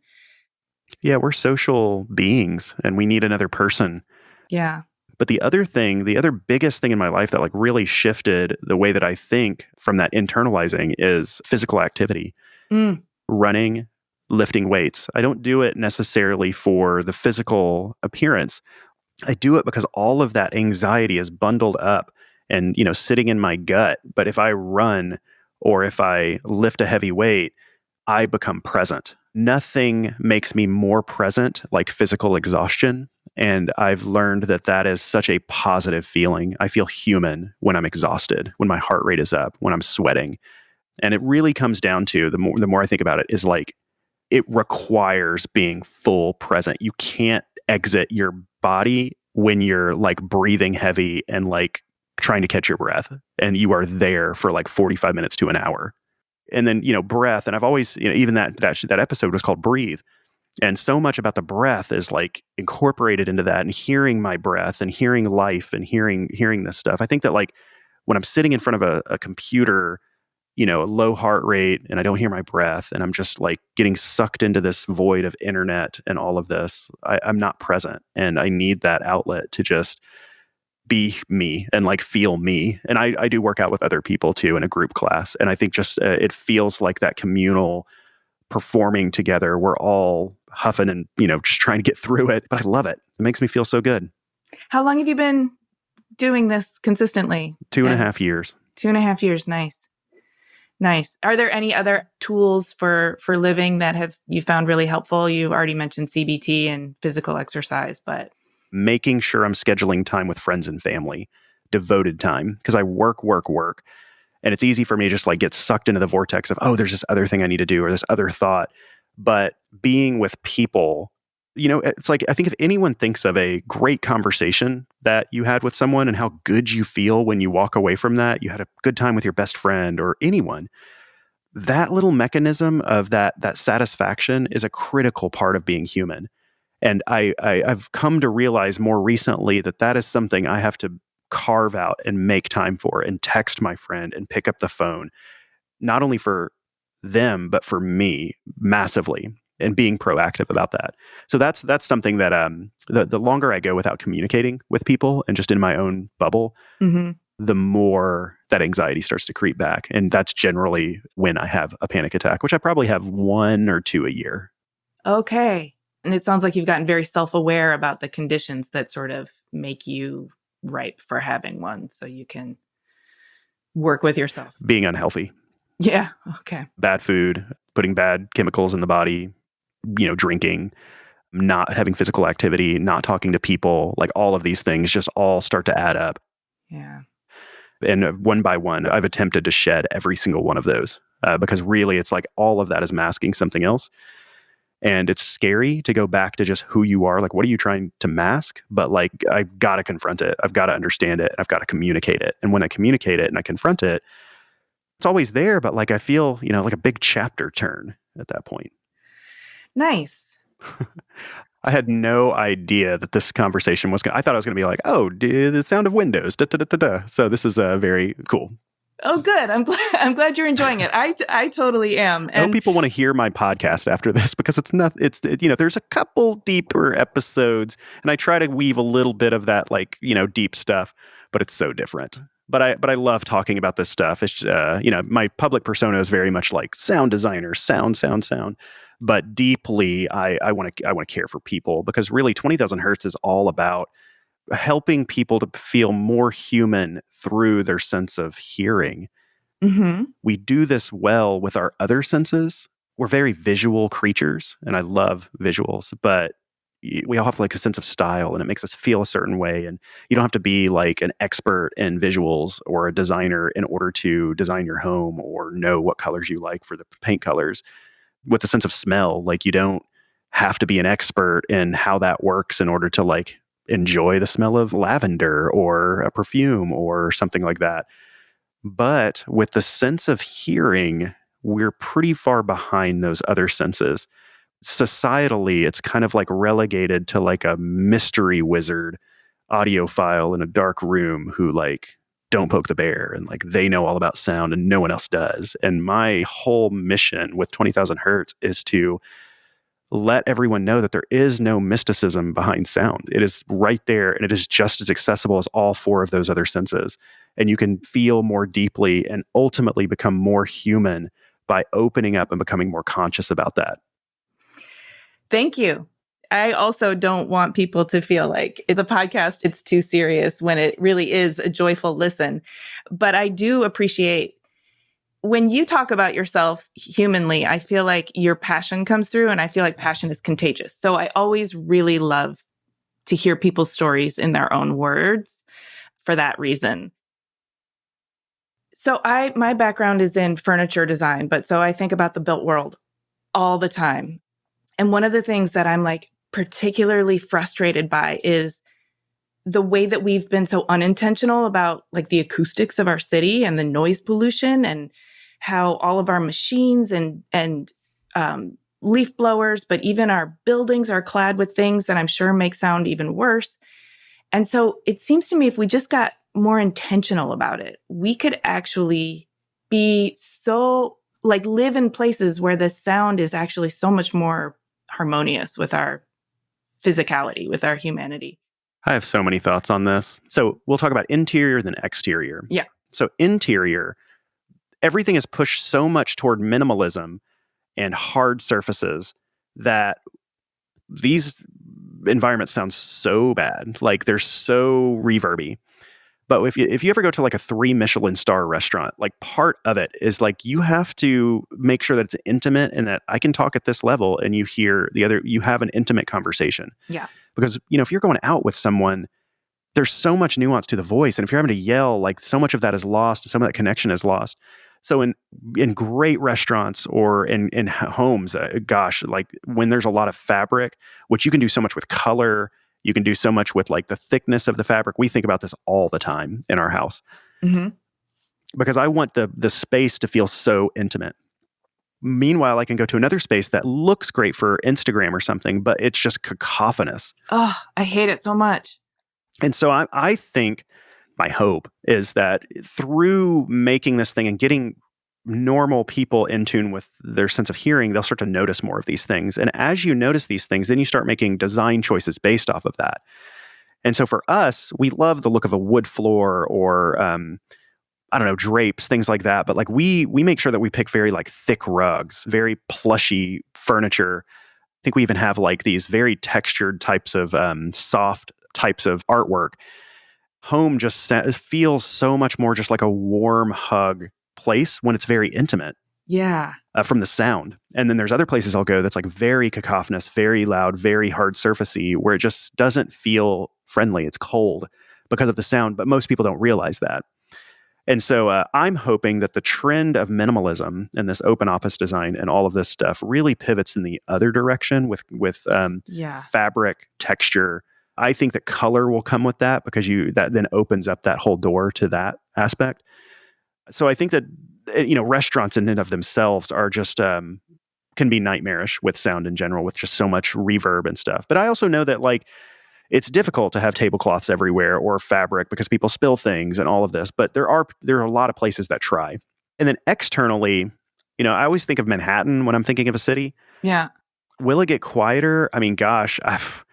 Yeah, we're social beings and we need another person. Yeah. But the other biggest thing in my life that like really shifted the way that I think from that internalizing is physical activity. Mm. Running, lifting weights. I don't do it necessarily for the physical appearance. I do it because all of that anxiety is bundled up and, sitting in my gut. But if I run or if I lift a heavy weight, I become present. Nothing makes me more present like physical exhaustion. And I've learned that that is such a positive feeling. I feel human when I'm exhausted, when my heart rate is up, when I'm sweating. And it really comes down to, the more I think about it, is like, it requires being full present. You can't exit your body when you're like breathing heavy and like trying to catch your breath. And you are there for like 45 minutes to an hour. And then, breath. And I've always, even that episode was called Breathe. And so much about the breath is like incorporated into that, and hearing my breath and hearing life and hearing this stuff. I think that like when I'm sitting in front of a computer, a low heart rate, and I don't hear my breath, and I'm just like getting sucked into this void of internet and all of this, I'm not present. And I need that outlet to just be me and like feel me. And I do work out with other people too in a group class. And I think just it feels like that communal performing together. We're all huffing and, just trying to get through it. But I love it. It makes me feel so good. How long have you been doing this consistently? 2.5 years. 2.5 years. Nice. Nice. Are there any other tools for living that you found really helpful? You already mentioned CBT and physical exercise, but making sure I'm scheduling time with friends and family, devoted time, because I work. And it's easy for me to just like get sucked into the vortex of, oh, there's this other thing I need to do or this other thought. But being with people, it's like, I think if anyone thinks of a great conversation that you had with someone and how good you feel when you walk away from that, you had a good time with your best friend or anyone, that little mechanism of that satisfaction is a critical part of being human. And I've come to realize more recently that is something I have to carve out and make time for, and text my friend and pick up the phone, not only for them, but for me massively, and being proactive about that. So that's something that the longer I go without communicating with people and just in my own bubble, mm-hmm. the more that anxiety starts to creep back. And that's generally when I have a panic attack, which I probably have 1 or 2 a year. Okay. And it sounds like you've gotten very self-aware about the conditions that sort of make you ripe for having one, so you can work with yourself. Being unhealthy. Yeah. Okay. Bad food, putting bad chemicals in the body, drinking, not having physical activity, not talking to people, like all of these things just all start to add up. Yeah. And one by one, I've attempted to shed every single one of those because really it's like all of that is masking something else. And it's scary to go back to just who you are. Like, what are you trying to mask? But like, I've got to confront it. I've got to understand it. And I've got to communicate it. And when I communicate it and I confront it, it's always there. But like, I feel, like a big chapter turn at that point. Nice. I had no idea that this conversation I thought I was going to be like, oh, the sound of windows. Da, da, da, da, da. So this is very cool. Oh, good. I'm glad you're enjoying it. I totally am. I hope people want to hear my podcast after this, because there's a couple deeper episodes, and I try to weave a little bit of that, like, deep stuff, but it's so different. But I love talking about this stuff. It's my public persona is very much like sound designer, sound. But deeply, I want to care for people, because really 20,000 Hertz is all about helping people to feel more human through their sense of hearing. Mm-hmm. We do this well with our other senses. We're very visual creatures, and I love visuals, but we all have like a sense of style, and it makes us feel a certain way. And you don't have to be like an expert in visuals or a designer in order to design your home or know what colors you like for the paint colors. With the sense of smell, like, you don't have to be an expert in how that works in order to like enjoy the smell of lavender or a perfume or something like that. But with the sense of hearing, we're pretty far behind those other senses. Societally, it's kind of like relegated to like a mystery wizard audiophile in a dark room who like don't poke the bear and like they know all about sound and no one else does. And my whole mission with 20,000 Hertz is to let everyone know that there is no mysticism behind sound. It is right there and it is just as accessible as all four of those other senses. And you can feel more deeply and ultimately become more human by opening up and becoming more conscious about that. Thank you. I also don't want people to feel like the podcast, it's too serious when it really is a joyful listen. But I do appreciate when you talk about yourself humanly, I feel like your passion comes through and I feel like passion is contagious. So I always really love to hear people's stories in their own words for that reason. So my background is in furniture design, but so I think about the built world all the time. And one of the things that I'm like particularly frustrated by is the way that we've been so unintentional about like the acoustics of our city and the noise pollution and how all of our machines and leaf blowers, but even our buildings are clad with things that I'm sure make sound even worse. And so it seems to me if we just got more intentional about it, we could actually be so like live in places where the sound is actually so much more harmonious with our physicality, with our humanity. I have so many thoughts on this. So we'll talk about interior then exterior. Yeah. So interior, everything is pushed so much toward minimalism and hard surfaces that these environments sound so bad. Like they're so reverby. But if you ever go to like a 3 Michelin star restaurant, like part of it is like you have to make sure that it's intimate and that I can talk at this level and you hear the other, you have an intimate conversation. Yeah. Because, if you're going out with someone, there's so much nuance to the voice. And if you're having to yell, like so much of that is lost, some of that connection is lost. So in great restaurants or in homes, gosh, like when there's a lot of fabric, which you can do so much with color, you can do so much with like the thickness of the fabric. We think about this all the time in our house. Mm-hmm. Because I want the space to feel so intimate. Meanwhile, I can go to another space that looks great for Instagram or something, but it's just cacophonous. Oh, I hate it so much. And so I think my hope is that through making this thing and getting normal people in tune with their sense of hearing, they'll start to notice more of these things. And as you notice these things, then you start making design choices based off of that. And so for us, we love the look of a wood floor or, I don't know, drapes, things like that. But like we make sure that we pick very like thick rugs, very plushy furniture. I think we even have like these very textured types of soft types of artwork. Home just feels so much more just like a warm hug place when it's very intimate. Yeah. From the sound. And then there's other places I'll go that's like very cacophonous, very loud, very hard surfacey, where it just doesn't feel friendly. It's cold because of the sound, but most people don't realize that. And so I'm hoping that the trend of minimalism and this open office design and all of this stuff really pivots in the other direction with fabric, texture. I think that color will come with that because that then opens up that whole door to that aspect. So I think that restaurants in and of themselves are just can be nightmarish with sound in general, with just so much reverb and stuff. But I also know that like it's difficult to have tablecloths everywhere or fabric because people spill things and all of this. But there are a lot of places that try. And then externally, I always think of Manhattan when I'm thinking of a city. Yeah. Will it get quieter? I mean, gosh, I've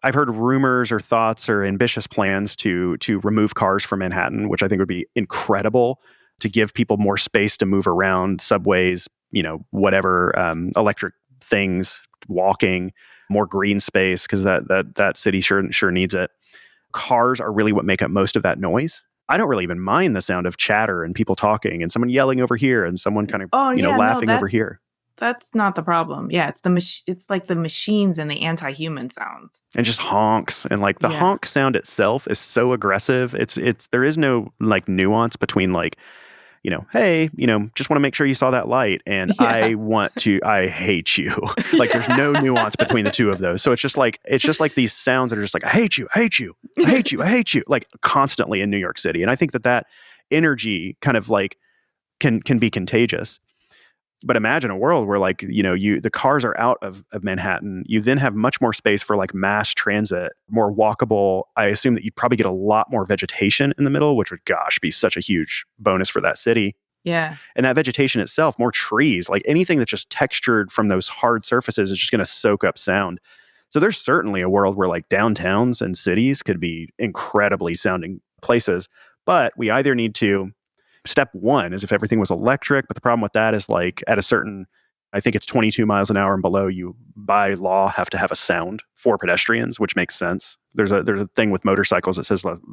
heard rumors or thoughts or ambitious plans to remove cars from Manhattan, which I think would be incredible to give people more space to move around, subways, whatever, electric things, walking, more green space, because that city sure needs it. Cars are really what make up most of that noise. I don't really even mind the sound of chatter and people talking and someone yelling over here and someone kind of laughing over here. That's not the problem. Yeah, it's like the machines and the anti-human sounds. And just honks. And like the honk sound itself is so aggressive. It's there is no like nuance between like, hey, just want to make sure you saw that light. And Yeah. I hate you. Like there's no nuance between the two of those. So it's just like these sounds that are just like, I hate you, I hate you, I hate you, I hate you, like constantly in New York City. And I think that energy kind of like can be contagious. But imagine a world where like, the cars are out of Manhattan. You then have much more space for like mass transit, more walkable. I assume that you'd probably get a lot more vegetation in the middle, which would, gosh, be such a huge bonus for that city. Yeah. And that vegetation itself, more trees, like anything that's just textured from those hard surfaces is just going to soak up sound. So there's certainly a world where like downtowns and cities could be incredibly sounding places. But we either need to step one is if everything was electric, but the problem with that is like at a certain, I think it's 22 miles an hour and below, you by law have to have a sound for pedestrians, which makes sense. There's a thing with motorcycles that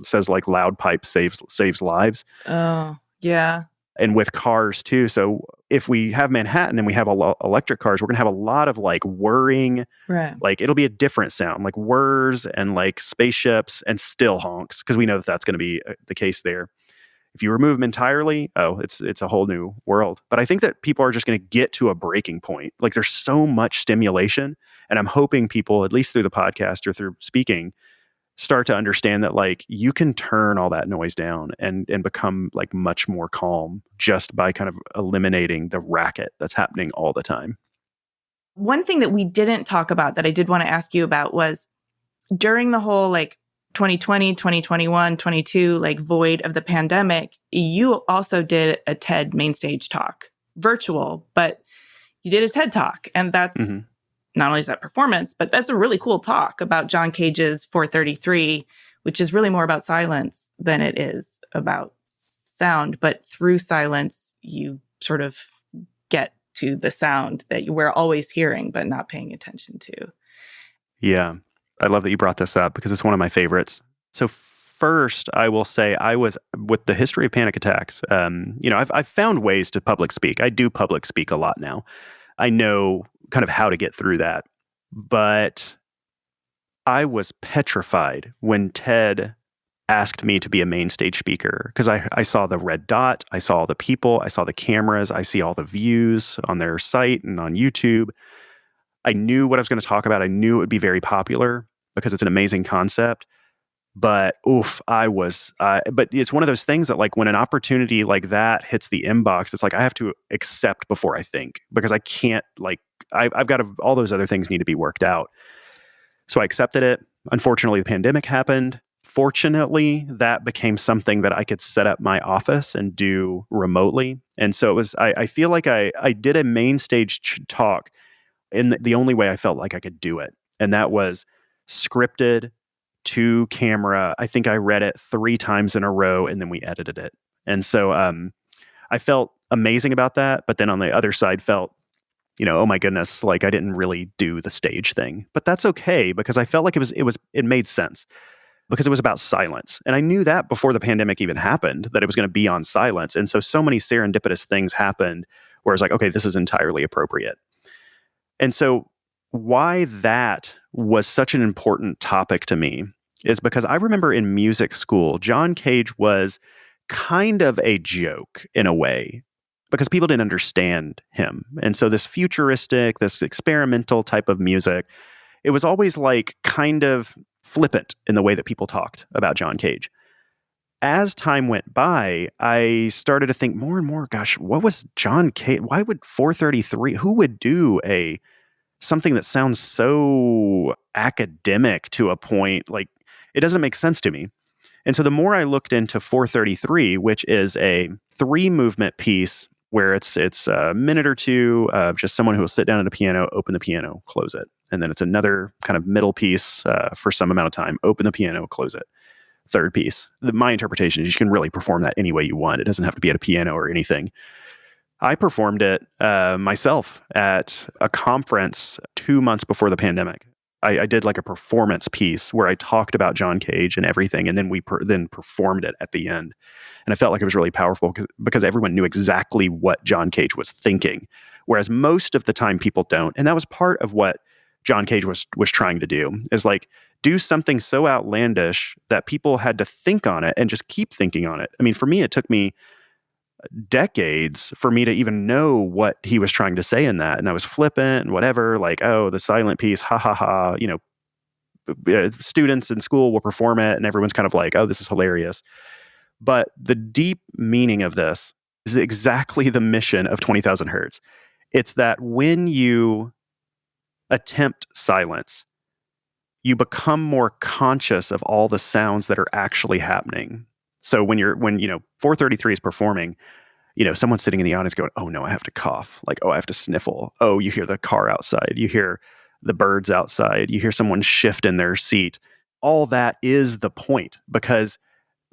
says like loud pipe saves lives, Oh, yeah. and with cars too. So if we have Manhattan and we have electric cars, we're gonna have a lot of like whirring, Right. like it'll be a different sound, like whirs and like spaceships and still honks, because we know that that's going to be the case there. If you remove them entirely, it's a whole new world. But I think that people are just going to get to a breaking point. Like there's so much stimulation, and I'm hoping people, at least through the podcast or through speaking, start to understand that like you can turn all that noise down and become like much more calm just by kind of eliminating the racket that's happening all the time. One thing that we didn't talk about that I did want to ask you about was during the whole like 2020, 2021, 22, like void of the pandemic, you also did a TED main stage talk, virtual, but you did a TED talk. And that's not only is that performance, but that's a really cool talk about John Cage's 433, which is really more about silence than it is about sound. But through silence, you sort of get to the sound that you were always hearing, but not paying attention to. Yeah. I love that you brought this up because it's one of my favorites. So first, I will say I was, with the history of panic attacks, I've found ways to public speak. I do public speak a lot now. I know kind of how to get through that. But I was petrified when Ted asked me to be a main stage speaker, because I saw the red dot, I saw all the people, I saw the cameras, I see all the views on their site and on YouTube. I knew what I was going to talk about. I knew it would be very popular because it's an amazing concept. But but it's one of those things that like when an opportunity like that hits the inbox, it's like I have to accept before I think, because I can't I've got all those other things need to be worked out. So I accepted it. Unfortunately, the pandemic happened. Fortunately, that became something that I could set up my office and do remotely. And so it was, I feel like I did a main stage talk in the only way I felt like I could do it. And that was scripted to camera. I think I read it 3 times in a row and then we edited it. And so I felt amazing about that. But then on the other side felt, oh my goodness, like I didn't really do the stage thing. But that's okay, because I felt like it made sense, because it was about silence. And I knew that before the pandemic even happened, that it was going to be on silence. And so many serendipitous things happened where it's like, okay, this is entirely appropriate. And so why that was such an important topic to me is because I remember in music school, John Cage was kind of a joke in a way, because people didn't understand him. And so this futuristic, this experimental type of music, it was always like kind of flippant in the way that people talked about John Cage. As time went by, I started to think more and more, gosh, what was John Cage? Why would 433, who would do something that sounds so academic to a point, like it doesn't make sense to me. And so the more I looked into 433, which is a 3-movement piece where it's a minute or two of just someone who will sit down at a piano, open the piano, close it. And then it's another kind of middle piece for some amount of time, open the piano, close it. Third piece. My interpretation is you can really perform that any way you want. It doesn't have to be at a piano or anything. I performed it myself at a conference 2 months before the pandemic. I did like a performance piece where I talked about John Cage and everything, and then we then performed it at the end. And I felt like it was really powerful because everyone knew exactly what John Cage was thinking, whereas most of the time people don't. And that was part of what John Cage was trying to do, is like do something so outlandish that people had to think on it and just keep thinking on it. I mean, for me, it took me decades for me to even know what he was trying to say in that. And I was flippant and whatever, like, oh, the silent piece, ha ha ha, students in school will perform it and everyone's kind of like, oh, this is hilarious. But the deep meaning of this is exactly the mission of 20,000 Hertz. It's that when you attempt silence, you become more conscious of all the sounds that are actually happening. So when 433 is performing, someone's sitting in the audience going, oh no, I have to cough. Like, oh, I have to sniffle. Oh, you hear the car outside. You hear the birds outside. You hear someone shift in their seat. All that is the point, because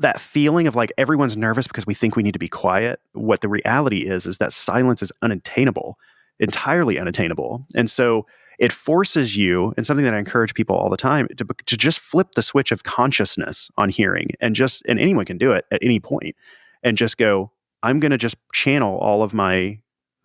that feeling of like everyone's nervous because we think we need to be quiet. What the reality is that silence is unattainable, entirely unattainable. And so it forces you, and something that I encourage people all the time, to just flip the switch of consciousness on hearing, and anyone can do it at any point, and just go, I'm going to just channel all of my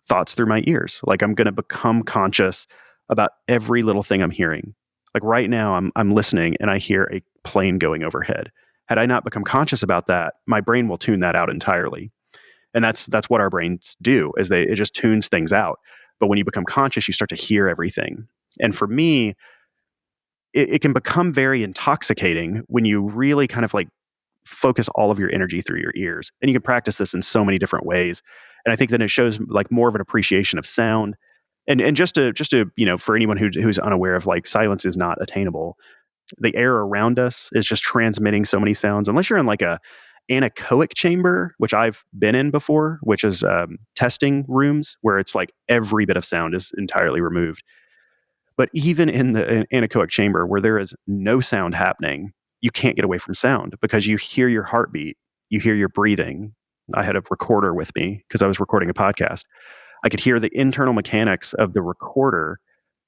thoughts through my ears. Like, I'm going to become conscious about every little thing I'm hearing. Like right now, I'm listening and I hear a plane going overhead. Had I not become conscious about that, my brain will tune that out entirely. And that's what our brains do, is it just tunes things out. But when you become conscious, you start to hear everything. And for me, it can become very intoxicating when you really kind of like focus all of your energy through your ears. And you can practice this in so many different ways. And I think that it shows like more of an appreciation of sound. And just to for anyone who's unaware of, like, silence is not attainable. The air around us is just transmitting so many sounds. Unless you're in like a anechoic chamber, which I've been in before, which is testing rooms where it's like every bit of sound is entirely removed. But even in the anechoic chamber where there is no sound happening, you can't get away from sound, because you hear your heartbeat, you hear your breathing. I had a recorder with me because I was recording a podcast. I could hear the internal mechanics of the recorder.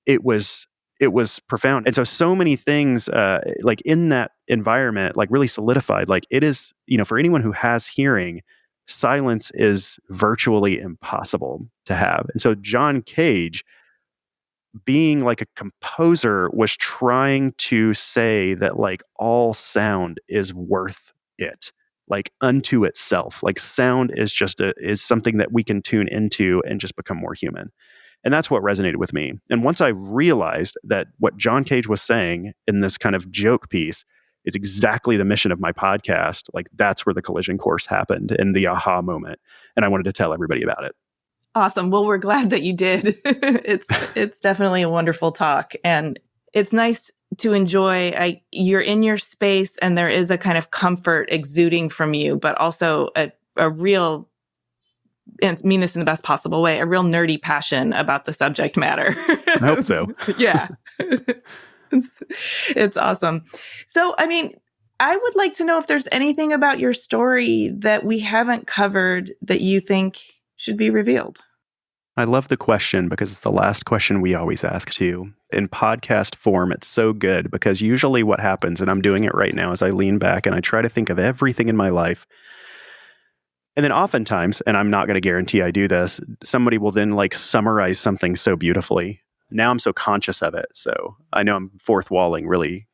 It was profound. And so many things, like in that environment, like really solidified, like it is, for anyone who has hearing, silence is virtually impossible to have. And so John Cage, being like a composer, was trying to say that like all sound is worth it, like unto itself. Like sound is is something that we can tune into and just become more human. And that's what resonated with me. And once I realized that what John Cage was saying in this kind of joke piece is exactly the mission of my podcast, like that's where the collision course happened and the aha moment. And I wanted to tell everybody about it. Awesome. Well, we're glad that you did. It's definitely a wonderful talk, and it's nice to enjoy. You're in your space, and there is a kind of comfort exuding from you, but also a real, and I mean this in the best possible way, a real nerdy passion about the subject matter. I hope so. Yeah. It's awesome. So, I mean, I would like to know if there's anything about your story that we haven't covered that you think should be revealed. I love the question because it's the last question we always ask too. In podcast form, it's so good because usually what happens, and I'm doing it right now, is I lean back and I try to think of everything in my life. And then oftentimes, and I'm not going to guarantee I do this, somebody will then like summarize something so beautifully. Now I'm so conscious of it. So I know I'm fourth walling really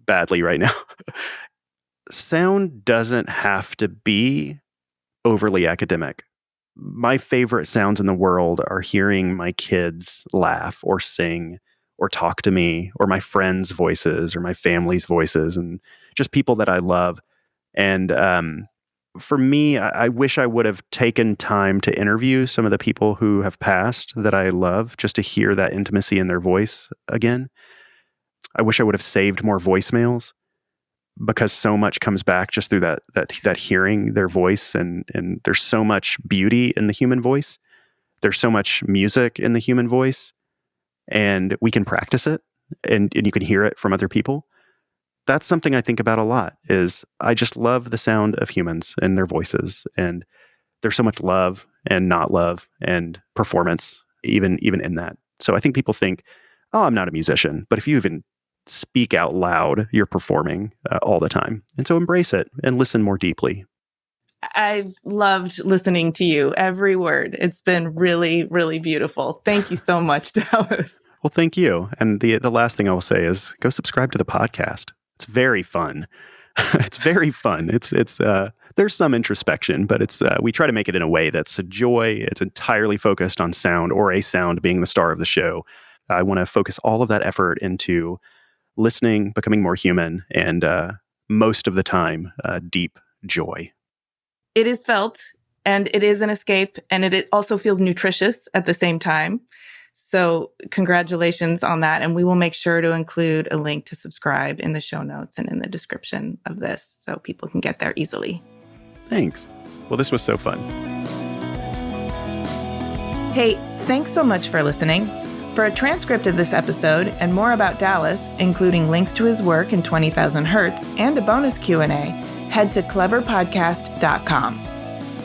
badly right now. Sound doesn't have to be overly academic. My favorite sounds in the world are hearing my kids laugh or sing or talk to me, or my friends' voices or my family's voices, and just people that I love. And for me, I wish I would have taken time to interview some of the people who have passed that I love, just to hear that intimacy in their voice again. I wish I would have saved more voicemails, because so much comes back just through that hearing their voice, and there's so much beauty in the human voice. There's so much music in the human voice, and we can practice it, and you can hear it from other people. That's something I think about a lot. Is I just love the sound of humans and their voices, and there's so much love and not love and performance even in that. So I think people think, oh, I'm not a musician, but if you even speak out loud, you're performing all the time. And so embrace it and listen more deeply. I've loved listening to you, every word. It's been really, really beautiful. Thank you so much, Dallas. Well, thank you. And the last thing I will say is go subscribe to the podcast. It's very fun. It's very fun. It's the there's some introspection, but it's we try to make it in a way that's a joy. It's entirely focused on sound, or a sound being the star of the show. I want to focus all of that effort into listening, becoming more human, and most of the time, deep joy. It is felt, and it is an escape, and it also feels nutritious at the same time. So congratulations on that. And we will make sure to include a link to subscribe in the show notes and in the description of this so people can get there easily. Thanks. Well, this was so fun. Hey, thanks so much for listening. For a transcript of this episode and more about Dallas, including links to his work in 20,000 Hertz and a bonus Q&A, head to cleverpodcast.com.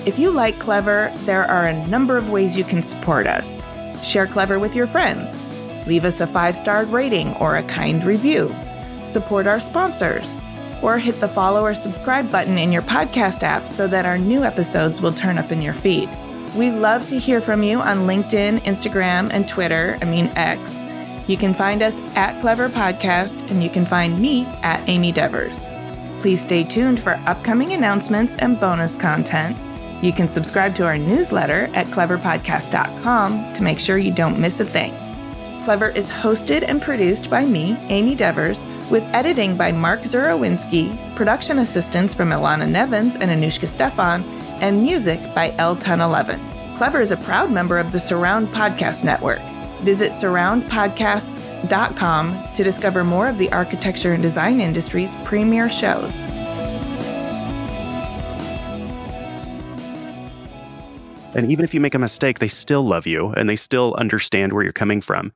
If you like Clever, there are a number of ways you can support us. Share Clever with your friends. Leave us a 5-star rating or a kind review. Support our sponsors. Or hit the follow or subscribe button in your podcast app so that our new episodes will turn up in your feed. We love to hear from you on LinkedIn, Instagram, and Twitter, X. You can find us at Clever Podcast, and you can find me at Amy Devers. Please stay tuned for upcoming announcements and bonus content. You can subscribe to our newsletter at cleverpodcast.com to make sure you don't miss a thing. Clever is hosted and produced by me, Amy Devers, with editing by Mark Zurowinski, production assistance from Ilana Nevins and Anushka Stefan, and music by L1011. Clever is a proud member of the Surround Podcast Network. Visit surroundpodcasts.com to discover more of the architecture and design industry's premier shows. And even if you make a mistake, they still love you and they still understand where you're coming from.